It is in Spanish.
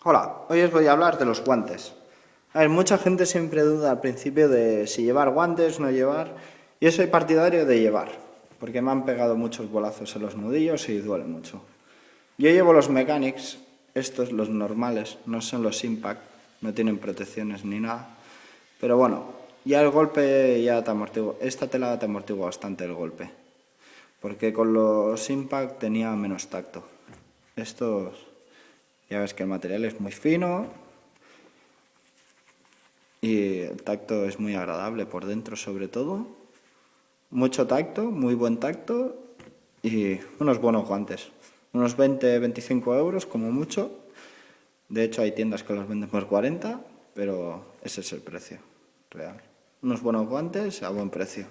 Hola, hoy os voy a hablar de los guantes. A ver, mucha gente siempre duda al principio de si llevar guantes o no llevar. Yo soy partidario de llevar, porque me han pegado muchos bolazos en los nudillos y duele mucho. Yo llevo los Mechanics, estos, los normales, no son los Impact, no tienen protecciones ni nada. Pero bueno, ya el golpe ya te amortigua, esta tela te amortigua bastante el golpe. Porque con los Impact tenía menos tacto. Estos, ya ves que el material es muy fino y el tacto es muy agradable por dentro sobre todo. Mucho tacto, muy buen tacto y unos buenos guantes. Unos 20-25 euros como mucho. De hecho hay tiendas que los venden por 40, pero ese es el precio real. Unos buenos guantes a buen precio.